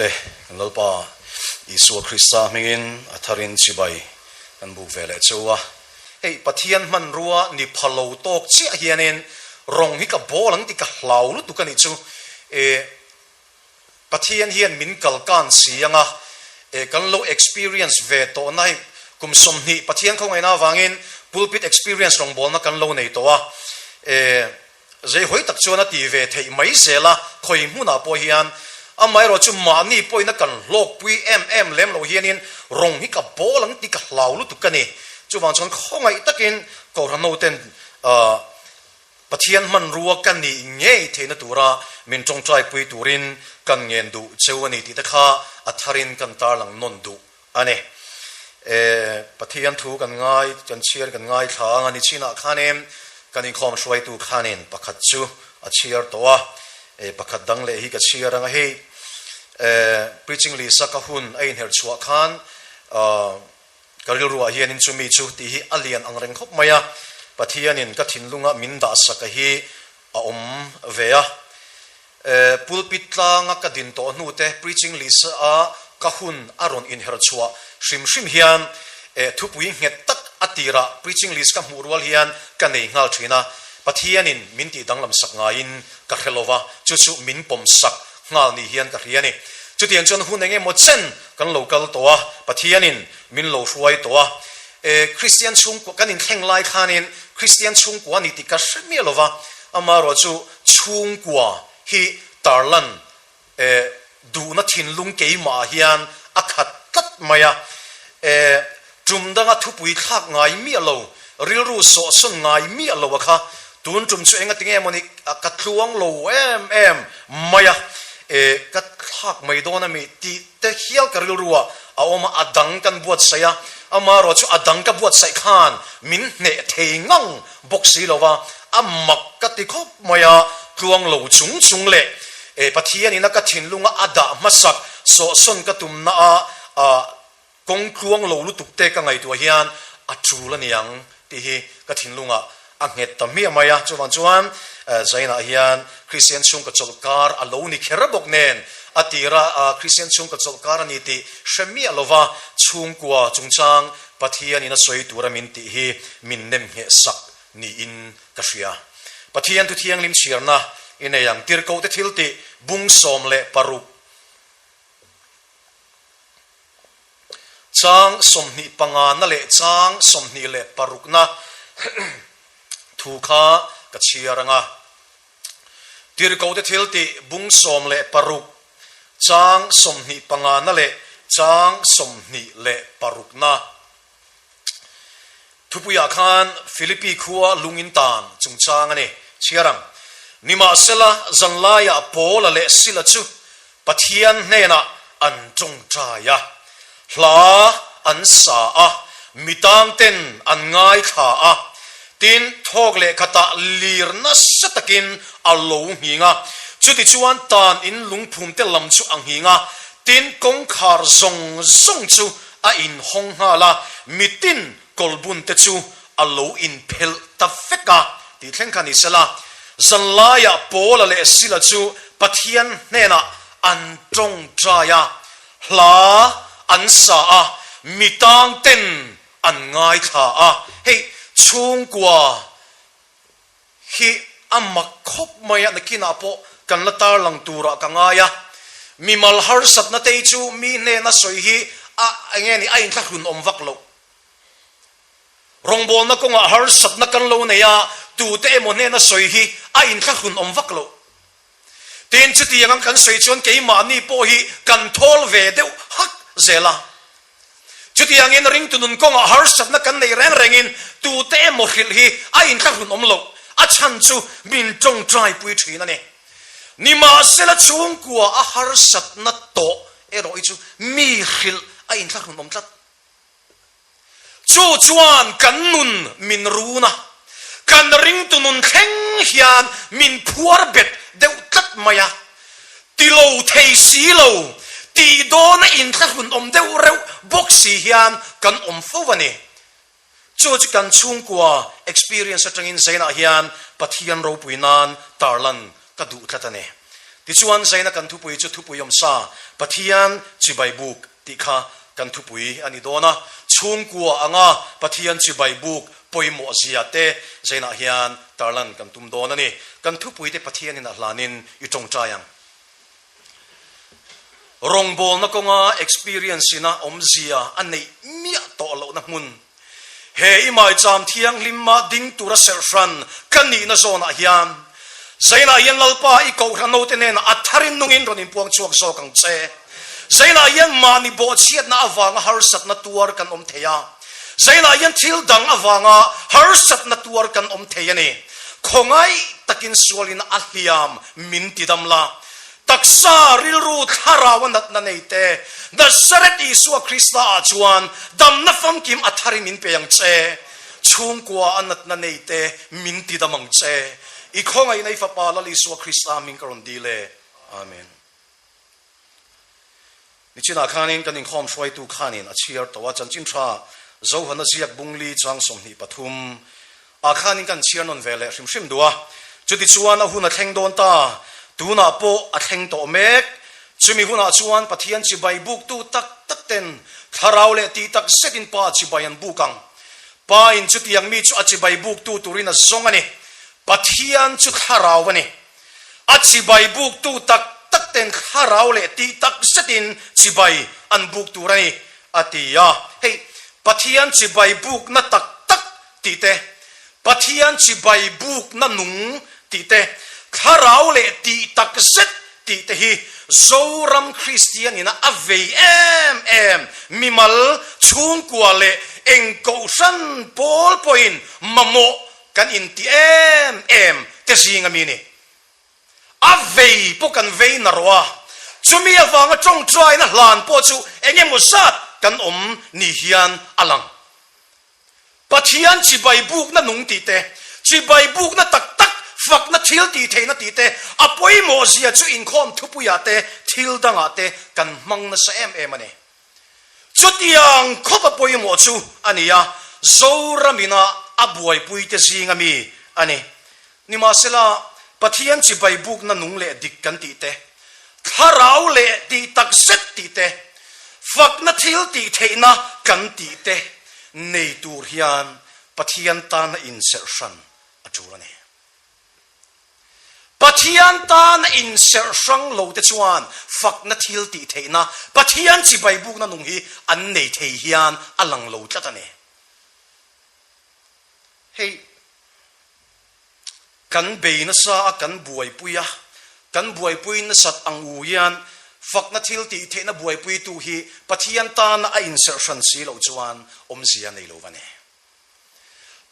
te lalpa Isu Krista mingin atharin chibai kan bu vele chuwa hei pathian man ruwa ni phalo tok chia hianin rong hi ka bolang ti ka hlau lu tu kan chu pathian hian min kal kan sianga kan lo experience ve to nai kum som ni pathian khong aina wangin pulpit experience rong bol na kan lo nei to a zai hoi tak chuan ti ve thei mai zela khoi mu na po hian amai ro chu ma ni poina kan lok pui em lem lo hianin rong hi ka bolang ti ka hlau lu tu kani chu wang chon khongai takin ko rano ten pathian man ruwa kan ni ngei theina tura min tong trai pui turin kan ngen du chewani ti ta kha atharin kan tar lang non du ane pathian thu kan ngai chan chiar kan ngai thang ani china khanem kan in khom shwai tu khanin pakhat chu a chiar towa pakhat dang le hi ka chiar anga hei preaching li sakahun ein her chua khan karil ruwa hian in chumi chu ti hi alian angreng khop maya pathianin ka thinlunga min da sakahi a veya pulpit tlanga ka din to nu te preaching li sa a kahun aron in her chua shim hian thupui nget tak atira preaching li ska murwal hian ka nei ngal thina pathianin min ti danglam sak ngain ka khelova chu min pom sak ngal ni hian ka riani chu tiang chon hun enge mo chen kan local towa pathianin min lo hruai towa Christian chung ko kanin thleng lai khanin Christian chung ko ni ti ka shmelova amaro chu chung kwa hi tarlan du na thinlung ke ma hian akhat tat maya tumdanga thupui khak ngai mi alo rilru so son ngai mi alo kha tun tum chu enga tinge moni ka thluang lo em maya kat khak mai dona mi ti te hial ka rilruwa awma adang kan buat saya amaro chu adang ka buat sai khan min ne theingang boxi lova amak ka ti khop maya thluang lo chung le pathian ina ka thinlunga ada masak so son ka tumna a kong kluang lo lu tukte ka ngai tu hian a trula niang ti hi ka thinlunga a nget ta mi maya chuan zaina hian Christian chung ka cholkar a lo ni kherabok nen atira Christian chung ka cholkar ani ti shemi alova chung kwa chungchang pathian ina soi tura min ti hi min nem he sak ni in ka hria pathian tu thiang lim chirna ina yang tir ko te thil ti bung som le paruk chang somni pangana le chang somni le parukna thu kha ka chiaranga tir ko te thil ti bung som le paruk chang somni pangana le chang somni le parukna thupuya khan Philippi khuwa lungin tan chungchang ani chiarang nima sela zanlaya pola le sila chu pathian nena an chungchaya hla an sa a mitang ten an ngai kha a tin thok le khata lirna satakin alo hinga chuti chuan tan in lungphum te lam chu ang hinga tin kong khar zong chu a in hong hala mitin kolbun te chu alo in phel ta feka ti thleng khani sala zanlaya pola le sila chu pathian nena an tong traya hla an sa a mitang ten an ngai kha a hei chung kwa hi amak khop maya nakina po kan latar lang tura ka ngaya mimal har sat na te chu mi ne na soi hi a angeni a in thun om vaklo rongbol na ko nga har sat na kan lo ne ya tu te mo ne na soi hi a in thun om vaklo tin chu ti yang kan soi chon ke ma ni po hi kan thol ve deu hak zela chuti angin ring tunun ko nga har sat na kan nei rengin tu te mo khil hi a in thun om lo a chan chu min tong trai pui thina ne nima sela chung kwa a har sat na to ero ichu mi khil a in thun om tlat chu chuan kan nun min runa kan ring tunun theng hian min phuar bet deu tlat maya tilo thei si lo ti do na in thun om deu reu boxi hian kan om fowani chu kan chung kwa experience atangin zaina hian Pathian Ropui nan tarlan ka du tlatane ti chuan zaina kan thupui chu thupui om sa Pathian chi bai buk ti kha kan thupui ani dona chhungkua anga Pathian chi bai buk poimo zia te zaina hian tarlan kan tum don ani kan thupui te Pathian in ahlanin i tong tayang rong bol na konga experience ina omzia anei mia to lo na mun he imai cham thiang limma ding tura serfran kani na zona hian zaina hian lalpa i ko rano te nen atharin nungin ronin puang chuak so kang che zaina hian mani bo chiat na awanga harsat na tuar kan om theya zaina hian thil dang awanga harsat na tuar kan om theya ni khongai takin sualin ahliam min tidamla taksa rilru tharawanat na neite Nazaret Isua Krista chuan dam na fam kim athari min peyang che chungkwa anat na neite min tidamang che i khongai nei fa pala Isua Krista min karon dile amen ni china khanin kanin khom shwai tu khanin a chiar tawa chanchin tha zo hana ziak bungli chang som ni pathum a khanin kan chiar non vele hrim dua chuti chuan a huna thleng don ta tuna po a thleng to mek chumi huna chuan Pathian chi bai buk tu tak tak ten tharau le ti tak setin pa chi bayan bukang pa in chuti yang mi chu a chi bai buk tu turina zongani Pathian chu tharau ani a chi bai buk tu tak tak ten tharau le ti tak setin chi bai an buk turani atia hey Pathian chi bai buk na tak tak ti te Pathian chi bai buk na nung ti te tharau le ti tak set ti te hi zoram Christian ina avei em mimal chungkua le engko san pol poin mamo kan in ti em te singa mini avei po kan vei na roa chumi awanga chong trai na hlan po chu engem usat kan ni hian alang Pathian chi bai buk na nung ti te chi bai buk na tak tak fak na thil ti theina ti te apoi mo zia chu in khom thupuya te thil danga te kan mang na sa em ani chutiang khopa poi mo chu ania zoramina abuai pui te singa mi ani ni masela Pathian chi bai buk na nung le dik kan ti te tharau le ti tak set ti te fak na thil ti theina kan ti te nei tur hian Pathian ta na insertion achurani Pathian ta na insertion lo te chuan fak na thil ti theina Pathian chi bai buk na nung hi an nei thei hian alang lo tlatane hey kan beina sa kan buai puya kan buai pui na sat ang uyan fak na thil ti theina buai pui tu hi Pathian ta na insertion si lo chuan omzia nei lo vane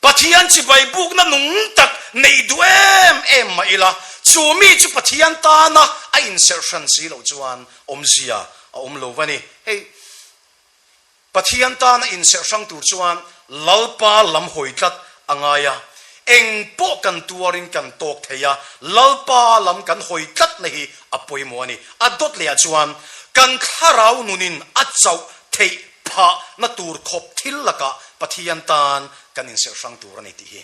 Pathian chi bai buk na nung tak nei duem ma ila chumi chu Pathian ta na insertion si lo chuan omzia a lo vani hey Pathian ta na insertion tur chuan lalpa lam hoitlat angaya eng po kan tuarin kan tok theya lalpa lam kan hoitlat nei apoi mo ani adot le chuan kan kharau nunin achau thei pha na tur khop thil laka Pathian tan kan insertion tur ani ti hi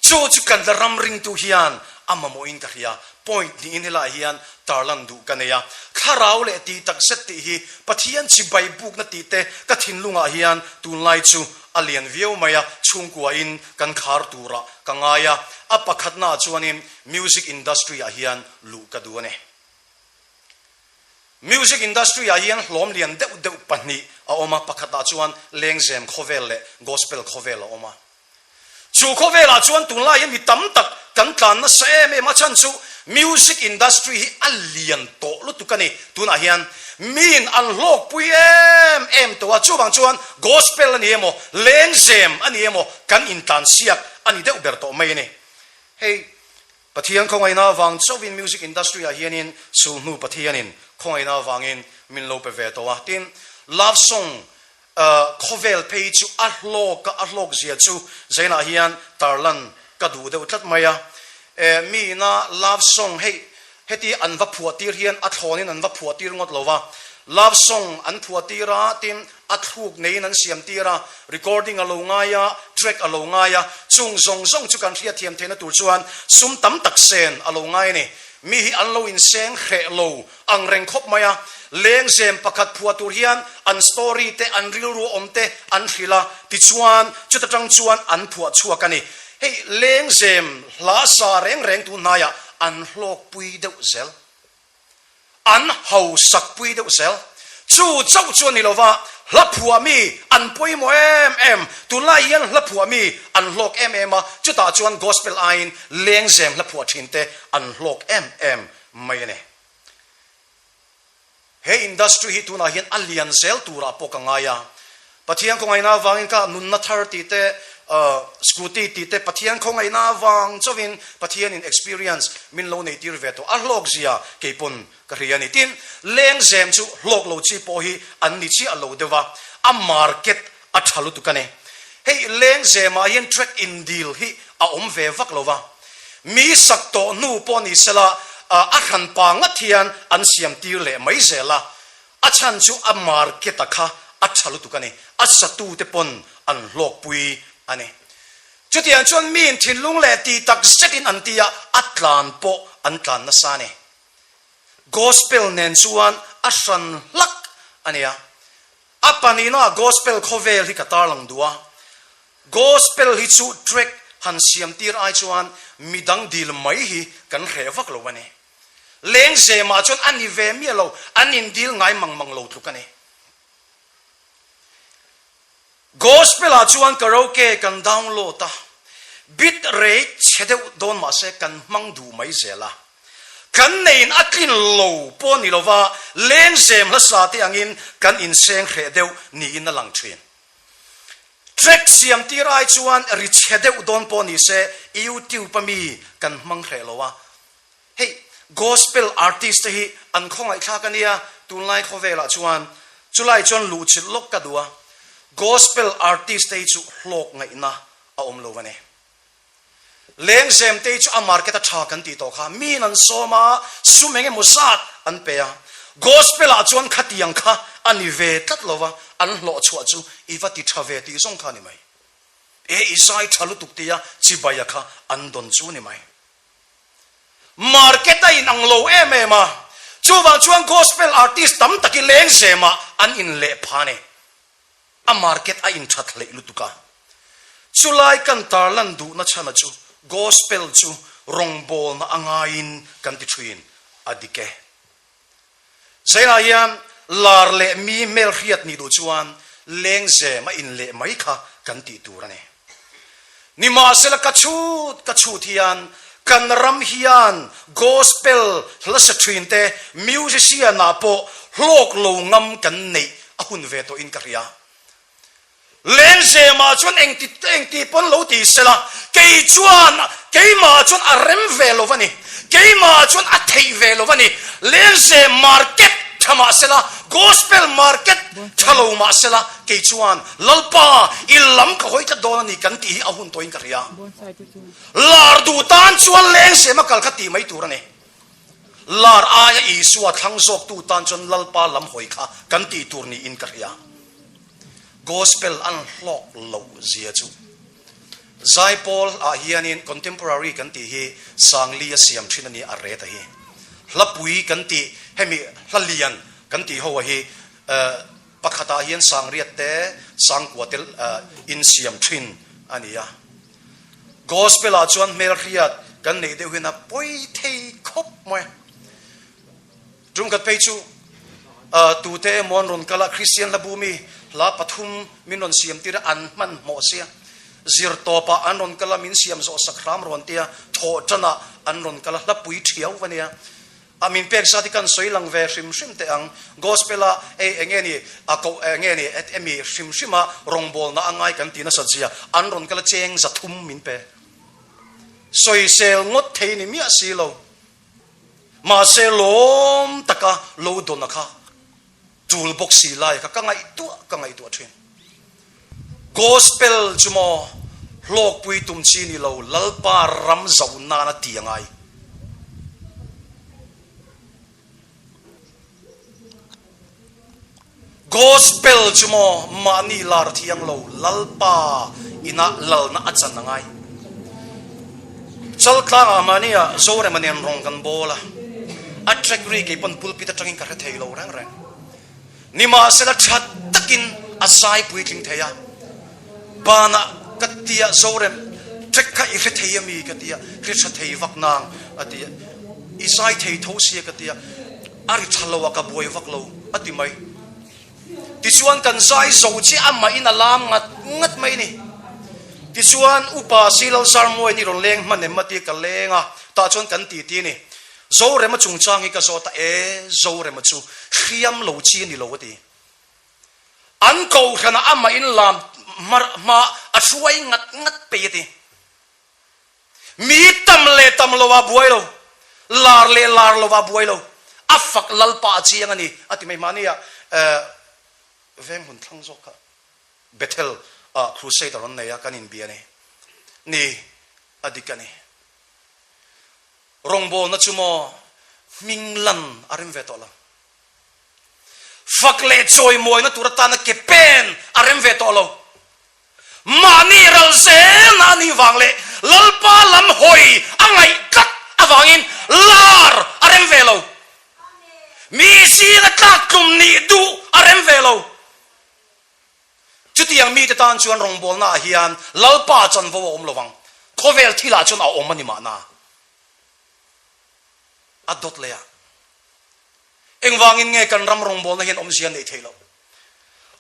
chu kan ram ring tu hian amamo in ka hiya point ni inela hian tarlan du kaneya kharau le ti tak set ti hi Pathian chi bai buk na ti te ka thinlunga hian tunlai chu alian view maya chungkua in kan khar tura kangaya apakhatna chuanin music industry a hian lu ka duane music industry a hian hlom lian deuh pahni a oma pakhata chuan lengzem khovel le gospel khovel a oma chu khovela chuan tunlai mi tam tak kan tlan na se me ma chan chu music industry hi alian to lu tukani tuna hian min an lok pui em to wa chu bang chuan gospel ani emo lengzem ani emo kan in tan siak ani deuh ber to mai ni hey Pathian khongai na wang chowin music industry a hianin su nu Pathianin khongai na wangin min lo pe ve to wa tin love song khovel page chu ahlok zia chu zaina hian tarlan ka du deuh tlat maya mi na love song hey heti an va phuatir hian a thlonin an va phuatir ngot lova love song an phuatira tin a thuk nei nan siam tira recording a lo ngaya track a lo ngaya chung zong chu kan thia thiam thena tur chuan sum tam tak sen a lo ngai ni mi hi an lo in seng hruihhlo ang reng khop maya leng zem pakhat phuatur hian an story te an ril ru om te an hrila ti chuan chutatang chuan an phua chuak ani hei leng zem hla sa reng tu naya an hlok pui deuh zel an hau sak pui deuh zel chu chau chuan ni lova hla phua mi an poi mo em tu lai hian hla phua mi an hlok em a chuta chuan gospel ain leng zem hla phua thin te an hlok em mai ne he industry hi tuna hian alian zel tura pokangaya pathian ko ngaina wangin ka nun na 30 te scooty ti te pathian ko ngaina wang chowin pathian in experience min lo nei tir veto a hlok zia keipon ka riani tin leng zem chu hlok lo chi po hi an ni chi a lo dewa a market a thalu tu kane hey leng zem a yen track in deal hi a om ve vak lova mi sakto nu po ni sela a khan pa ngathian an siam tir le mai zela a chan chu a market a kha a thalu tu kane a satu te pon an hlok pui ane chutian chuan min thinlung le ti tak setin an tia atlan po an tlan na sane gospel nen chuan a san lak ania apanina gospel khovel hi katar lang dua gospel hi chu track han siam tir ai chuan midang dil mai hi kan revak lo ane leng se ma chuan ani ve mi lo anin dil ngai mang lo thu kane gospel a chuan karaoke kan download ta bit rate chedeu don ma se kan mang du mai zela kan nein atlin lo po ni lova leng sem la sa te angin kan in seng hredeu ni in lang thin track siam ti rai chuan ri chedeu don po ni se youtube pa mi kan mang hre lowa hey gospel artist hi an khongai thla kania tunlai khovela chuan chulai chon lu chit lok ka duwa gospel artist te chu hlok ngai na a om lo wane leng sem te chu a market a tha kan ti to kha mi nan soma sumenge musat an pe ya gospel a chuan khatiang kha ani ve tat lova an hlo chua chu iwa ti thave ti song kha ni mai e isai thalu tuk tia chibaya kha an don chu ni mai market a in ang lo em a chuwang chuan gospel artist tam taki leng sema an in le phane a market a in that le lutuka chulai kan tarlan du na chana chu gospel chu rongbol na angain kan ti thuin adike zaina yan lar le mi mel riat ni du chuan leng se ma in le mai kha kan ti turane ni ma sela ka chu thian kan ram hian gospel hlasa thinte musician na po hlok lo ngam kan nei a hun ve to in karia len se ma chuan eng ti pon lo ti sela ke chuan ke ma chuan a rem ve lo vani ke ma chuan a thei ve lo vani len se market thama sela gospel market thalo ma sela ke chuan lalpa ilam ka hoi ta don ni kan ti a hun to in karia lar du tan chuan len se ma kal khati mai turane lar aya isua thang sok tu tan chuan lalpa lam hoi kha kan ti tur ni in karia gospel an hlok lo zia chu zai paul a hianin contemporary kan ti hi sangli a siam thina ni a re ta hi hlapui kan ti hemi hlalian kan ti ho hi pakhata hian sangriat te sangkwatel in siam thin ania gospel a chuan mel riat kan nei de hina poi thei khop moi tum kat pe chu tu te mon ron kala christian labumi la pathum minon siam tira an man mo sia zir topa anon kala min siam zo sakram ron tia tho chana anon kala la pui thiau wania amin pek sa ti kan soilang ve hrim te ang gospela e engeni a ko engeni et emi hrimma rongbol na angai kan tina sajia anon kala cheng za thum min pe soi sel ngot theini mi asilo ma selom taka lo donaka toolbox si lai ka ngai tu thin gospel chumo hlok pui tum chi ni lo lalpa ram zau na na tiangai gospel chumo mani lar thiang lo lalpa ina lal na achan ngai chal tlang amania zore manen rong kan bola attract ri ke pon pulpit atangin ka thei lo rang rang ni ma se la that takin asai pui tling theya bana katia zorem trek ka i thei mi katia kri thei vak nang atia isai thei tho sia katia ari thalo ka boi vak lo ati mai ti chuan kan zai zo chi amma in alam ngat mai ni ti chuan upa silal sarmoi ni ron leng man mati ka lenga ta chuan kan ti ni zo re ma chung chang hi ka zo ta zo re ma chu hriam lo chi ni lo ti an ko khana amma in lam ma a suai ngat pe ti mi tam lo wa buai lo lar lo wa buai lo afak lalpa chi yang ani ati mai mania veng thang zo ka Bethel crusade ron ne ya kanin bia ni adikani rongbo na chumo minglan arim vetola fakle choi moi na turata na ke pen arim vetolo mani ral zen ani wangle lalpa lam hoi angai kat awangin lar arim velo mi si na takum ni du arim velo chuti yang mi te tan chuan rongbol na hian lalpa chan vo om lowang khovel thila chun a om ani ma na adot leya engwangin nge kan ram rongbol na hian om sia nei thelo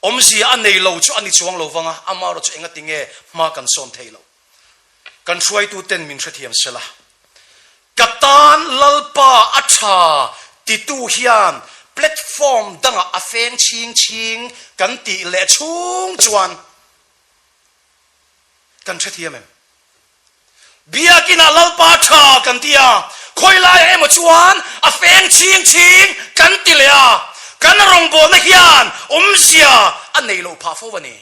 om sia an nei lo chu ani chuang lo wanga amaro chu enga tinge ma kan son thelo kan thruai tu 10 min thriam sela katan lalpa acha titu hian platform danga afeng ching kan ti le chung chuan kan thriam em biakina lalpa tha kan tia khoilai em chuan afeng ching kan ti le a kan rongbo na hian sia anei lo pha fo wani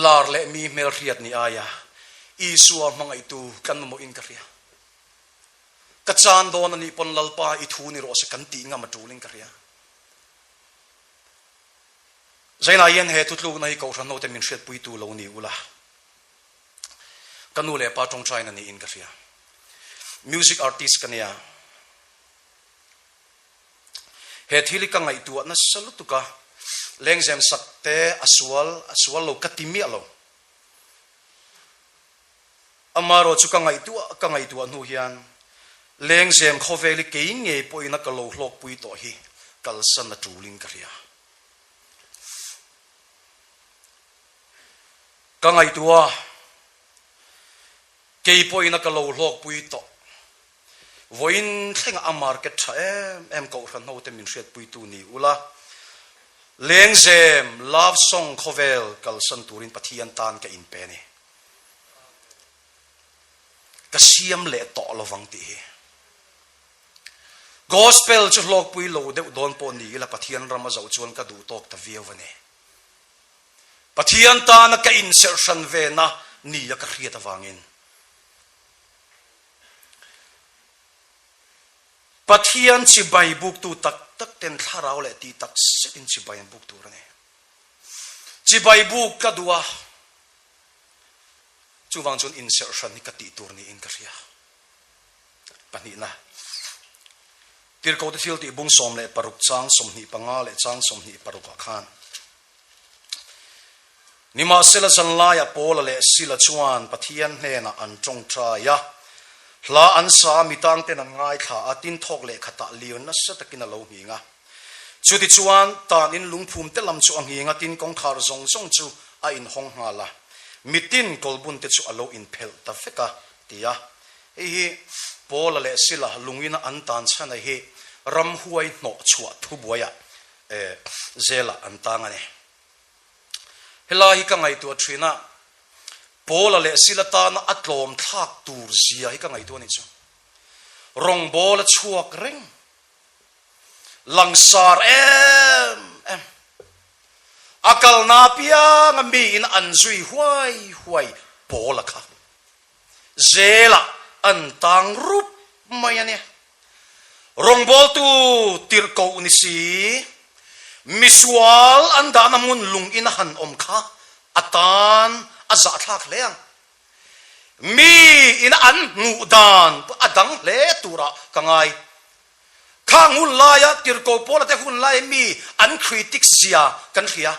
lar le mi mel riat ni aya isua mangai tu kan mo in ka ria ka chan don ani pon lalpa I thu ni ro se kan ti nga ma tuling ka ria zaina yen he tutlu na hi ko ran no te min shet pui tu lo ni ula kanu le pa tong china ni in ka ria music artist kania he thili ka ngai tu na salutu ka lengzem sakte aswal lo katimi alo amaro chu ka ngai tu anu hian lengzem khoveli ke nge poina ka lo hlok pui to hi kalsan na tuling ka ria ka ngai tua ke poina ka lo hlok pui to voin thenga a market tha em ko ran no te min shet pui tu ni ula lengzem love song khovel kalsan turin pathian tan ka in pe ni ka siam le to lo wang ti gospel chu hlok pui lo de don po ni la pathian rama zau chuan ka du tok ta viau vane pathian ta na ka insertion ve na ni ya ka khriat awangin pathian chi bai buk tu tak ten tharau le ti tak setin chi bai buk tu rane chi bai buk ka duwa chu wang chun insertion ni ka ti tur ni in ka ria pani na tir ko te thil ti bung som le paruk chang som ni panga le chang som ni paruk khan nima sela san la ya pol le sila chuan pathian hne na an tong tra ya hla an sa mi tang ten an ngai kha atin thok le khata lion na sa takin lo hi nga chuti chuan tan in lungphum te lam chu angi nga tin kong khar zong chu a in hong nga la mitin kolbun te chu alo in phel ta feka tia hi pol le sila lungina an tan chana hi ram huai no chua thu boya zela an tanga ne hela hi ka ngai tu thina pol le sila ta na atlom thak tur zia hi ka ngai tu ni chu rong bol chuak reng langsar em akal na pia ngami in anzui huai pola kha zela an tang rup mayane rongbol tu tirko ni si miswal anda namun lung in han om kha atan aza thak leang mi in an ngu dan adang le tura kangai khang hun laya tirko pola te hun lai mi an critic sia kan khia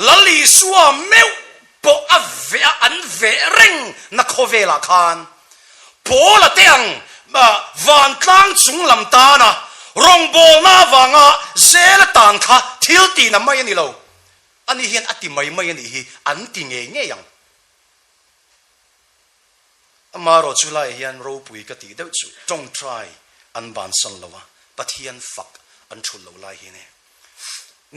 lali suwa meu po ave an ve reng na khovela khan pola teang van tlang chung lam ta na rong bol na wanga zel tan kha thil ti na mai ni lo ani hian ati mai ni hi an ti nge yang amaro chulai hian ropui ka ti deuh chu tong try an ban san lawa pathian fak an thul lo lai hi ne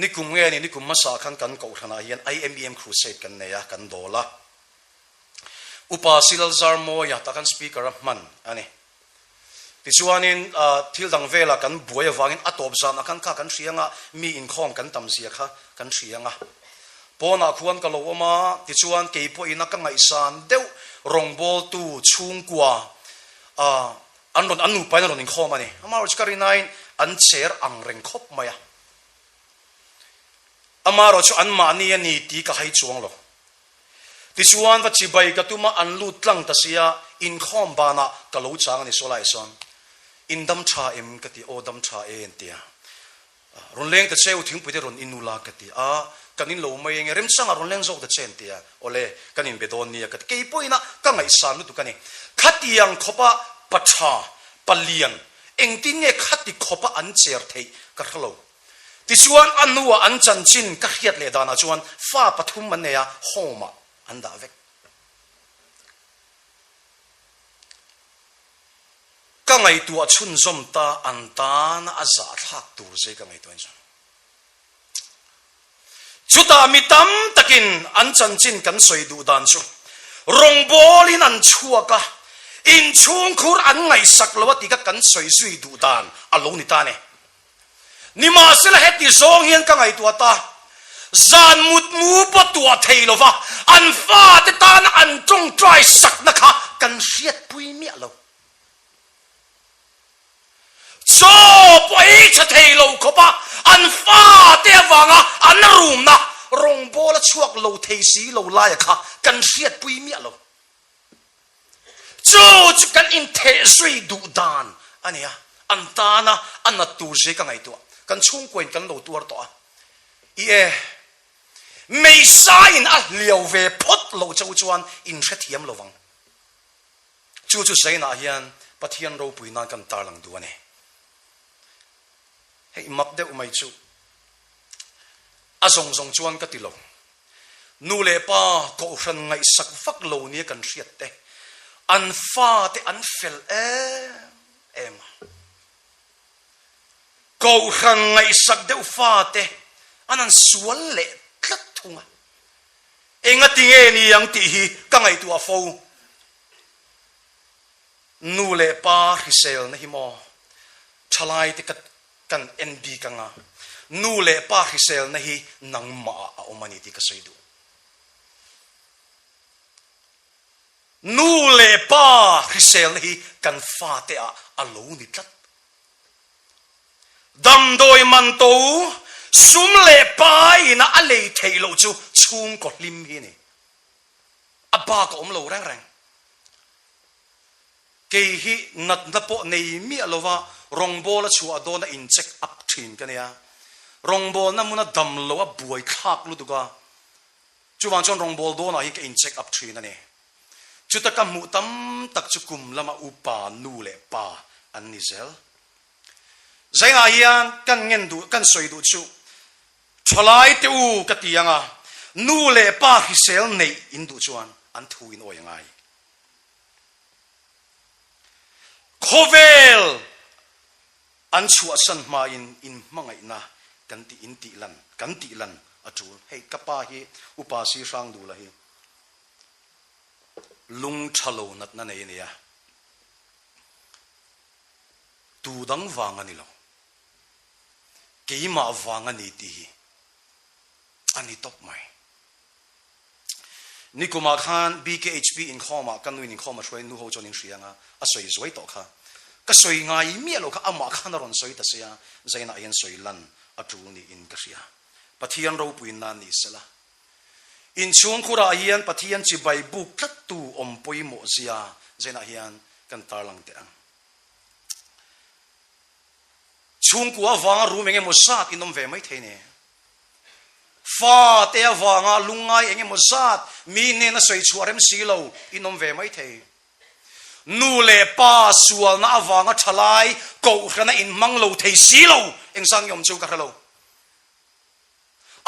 nikum nge ni nikum masa khan kan ko thana hian em.Biak crusade kan ne ya kan dola upasil zarmo ya ta kan speaker man ani tichuanin thil dang vela kan buaya wangin atop zan akan kha kan hrianga mi in khom kan tam sia kha kan hrianga pona khuan ka lo ma tichuan keipo ina ka ngai san deuh rongbol tu chungkwa anon anu pa na ron in khom ani amaro chkari nine an chair ang reng khop maya amaro chu an ma ni ani ti ka hai chuang lo tichuan wa chibai ka tuma an lut tlang ta sia in khom bana ka lo chang ni solai son indam tha em ka ti odam tha en tia ron leng ta cheu thing pu de ron inula ka ti kanin lo mai nge rem changa ron leng zok ta chen tia ole kanin bedon ni ka ke poina ka ngai san lu tu kani khatiang khopa pacha palian engtin nge khati khopa an cher thei ka khalo ti chuan anua an chan chin ka khiat le dana chuan fa pathum man ne ya homa an da vek ka ngai tu a chun zom ta an ta na aza thak tur se ka ngai tu an chuta mitam takin an chan chin kan soi du dan chu rong bolin an chua ka in chung khur an ngai sak lawati ka kan soi sui du dan alo ni ta ne ni ma sel heti zong hian ka ngai tu ta zan mut mu pa tua thei lova an fa te tan an chong try sak na kha kan hriat pui mi lo so poi cha thei lo ko pa an fa te wanga an rum na rong bola chuak lo thei si lo la ya kha kan hriat pui mi lo chu kan in the sui du dan ania an ta na an na tu se ka ngai tu kan chung koin kan lo tuar to e mei sain a liao ve phot lo chau chuan in thathiam lo wang chu sei na hian pathian ropui na kan tar lang du ane hei mak de umai chu azong zong chuan ka ti lo nu le pa ko hran ngai sak fak lo ni kan hriat te an fa te an fel em ko hran ngai sak de fa te anan sual le tlat thunga enga tinge ni yang ti hi ka ngai tu a fo nu le pa hisel na hi mo thalai te kan NB ka nga nu le pa hisel na hi nang ma a omani ti ka saidu nu le pa hisel na hi kan fa te a alo ni tlat dam doi man to sum le pa ina a le thei lo chu chung ko lim hi ni a ba ko om lo rang rang ke hi nat na po nei mi alova rong bola chu adona in check up thin kania rong bol na muna dam lo a buai khak lu duga chuwang chon rong bol do na hi ke in check up thin ani chuta kam mu tam tak chukum lama upa nu le pa an ni zel zainga hian kan ngen du kan soi du chu cholai te u ka tianga nu le pa hi sel nei in du chuan an thu in oi ngai khovel an chua san ma in mangai na kan ti lan atul hei kapa hi upasi sang du la hi lung thalo nat na nei nia tu dang wang ani lo keima wang ani ti ani top mai nikuma khan bkhp in khoma kanwin in khoma shoi nu ho chonin hrianga a soi zoi to kha ka soi ngai mi lo kha ama khan ron soi ta sia zaina yen soi lan atul ni in ka sia pathian ropui na ni sela in chung khura hian Pathian chi bai buk tlat tu om poi mo zia zena hian kan tar lang te ang chung kwa wanga ru menge mo sat inom ve mai theine fa te wanga lungai enge mo sat mi ne na soi chuarem silo inom ve mai thei nu le pa sual na awanga thalai ko khana in manglo thei silo eng sang yom chu ka khalo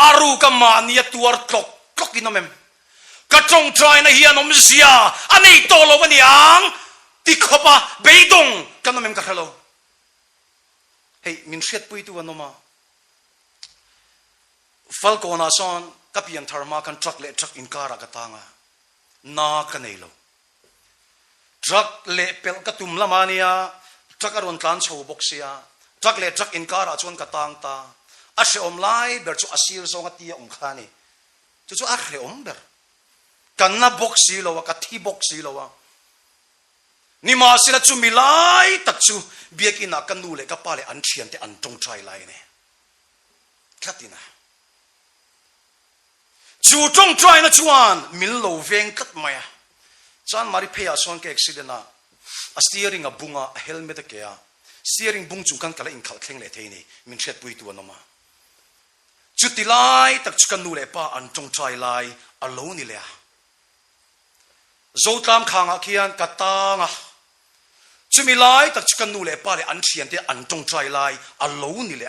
aru ka mania tuar tlok inomem ka chhanchhuah na hian om zia anei tolo waniang ti khopa beidong kanomem ka khalo hey min hriat pui tu anoma falkona son kapian tharma kan truck le truck in kara ka tanga na ka nei lo truck le pel ka tum lamania truck aron tlan chho boxia truck le truck in kara chon ka tang ta ashe om lai ber chu asir so ngatia om khani chu akhre om ber kan na boxi lo ka thi boxi lo ni ma sila chu milai tak chu biakina kan nu le ka pale an thian te an tong trai lai ne khatina chu tong trai na chuan mil lo veng kat maya chan mari phea son ke accident na a steering a bunga a helmet a kea steering bung chung kan kala in khal thleng le theini min hret pui tu anoma chutilai tak chukan nu le pa an tong trai lai alo ni le zo tlam khanga khian katanga chumilai tak chukan nu le pa le an thian te an tong trai lai alo ni le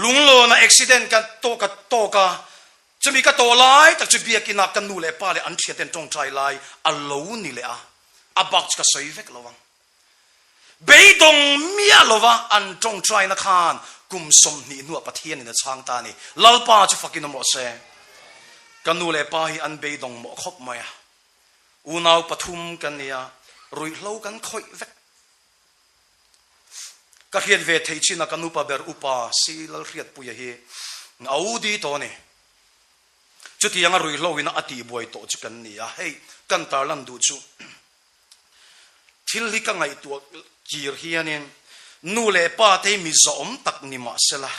lunglo na accident kan to ka chumi ka to lai tak chu biakina kan nu le pa le an thian ten tong trai lai alo ni le abak ka soi vek lowang beidong mia lova an tong trai na khan kum som ni nu Pathian in chang ta ni lalpa chu fakin mo se kan nu le pa hi an beidong mo khop maya unau pathum kan nia hruihhlo kan khoi vek ka hian ve thei china kan upa ber upa C Lalnunpuia hi audi to ne chuti anga hruihhlo ina ati boi to chu kan nia hei kan tar lan du chu thil hi ka ngai tu kir hianin nu le pa te mi zom tak ni ma sela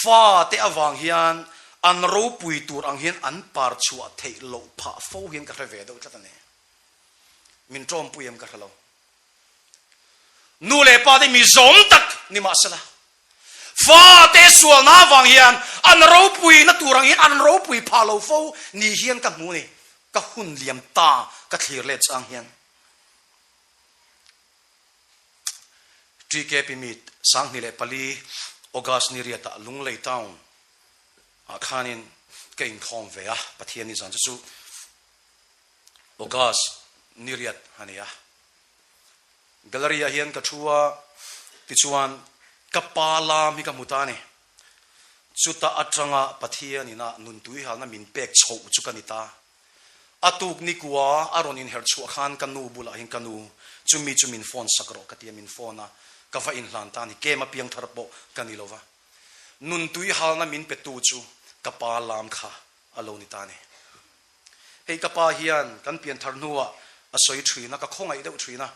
fa te awang hian an ropui tur ang hian an par chua thei lo pha fo hian ka ve do tlatane min trom puiam ka khalo nu le pa te mi zom tak ni ma sela fa te sual na wang hian an ropui na turang hian an ropui pha lo fo ni hian ka mu ni ka hun liam ta ka thlir le chang hian trike pimit sang ni le pali August ni riata lunglei town a khanin kein khom ve a Pathian ni zan chu August ni riat hania galleria hian ka thua ti chuan ka pala mi ka mutani chuta atranga Pathian ina nun tui halna min pek chho chu kanita atuk ni kuwa aron in her chu khan kanu bula hin kanu chumin phone sakro katia min phone ka va in hlan ta ni ke ma piang tharpo kanilova nun tui halna min petu chu ka pa lam kha alo ni ta ne hei ka pa hian kan pian thar nuwa a soi thina ka khongai deuh thina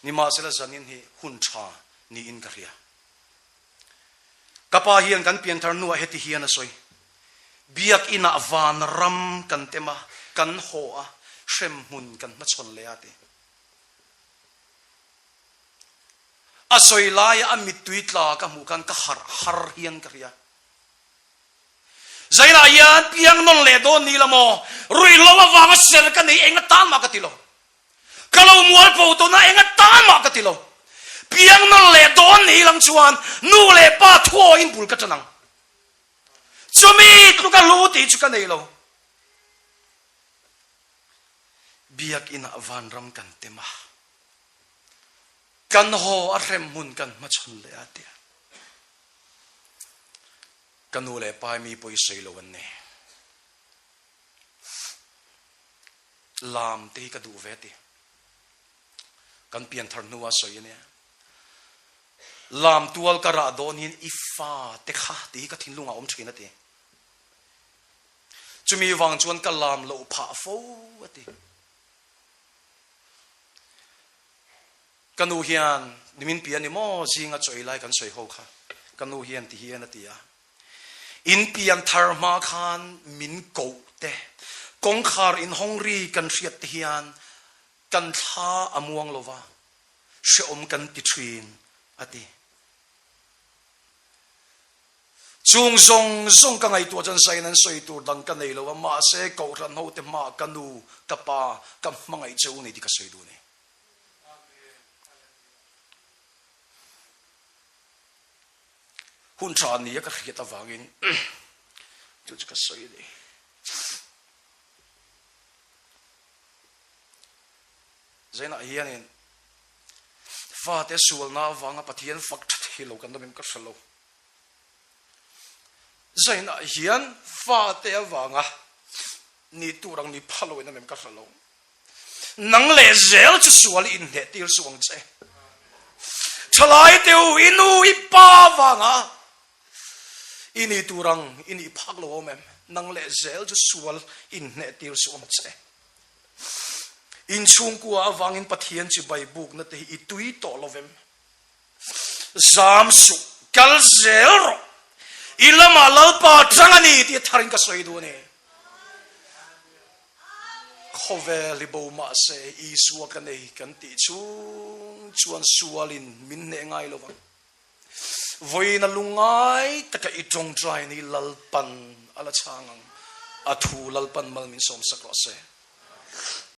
ni ma sela zanin hi hun tha ni in ka ria ka pa hian kan pian thar nuwa heti hian a soi biak ina Vanram kan tema kan ho a Hremhmun kan na chon le ate asoi lai amit tuitla ka mu kan ka har hian ka ria zaina yan piang non le do ni lamo hruihhlo awanga ser ka nei enga tan ma ka tilo kalau mual po to na enga tan ma ka tilo piang non le do ni lang chuan nu le pa tho in bul ka chanang chumi tu ka lu ti chu ka nei lo biak ina Vanram kan tema kan ho a Hremhmun kan ma chon le ate kanu le pai mi poi sei lo an ne lam te ka du ve ti kan pian thar nuwa soi ne lam tual ka ra don hin ifa te kha ti ka thin lunga om thina ti chumi wang chuan ka lam lo pha fo ati kanu hian nimin pian ni mo jinga choi lai kan soi ho kha kanu hian ti hian atia in pian tharma khan min ko te kong khar in hongri kan riat hian kan tha amuang lova she kan ti thin ati chung zong ka ngai tu chan sai nan soi tur dang ka nei lo ma se ko ran ho te ma kanu ka pa ka mangai cheu ni ti ka soi du ni hun tran ni ka khita wangin chu ka soi ni zaina hianin fa te sul na wanga pathian fak thi lo kan dom ka salo zaina hian fa te wanga ni turang ni phalo na mem ka salo nang le zel chu sual in he til suang che chalai teu inu ipa wanga ini turang ini phaklo mem nang le zel chu sual in he til suang che in chung ku awang in pathian chi bai buk na te i tui to lovem zam su kal zero ilama lalpa trangani ti tharing ka soi du ne khove libo ma se i suwa ka nei kan ti chuan sualin min ne ngai lovang voina lungai taka i tong trai ni lalpan ala changang athu lalpan mal min som sakro se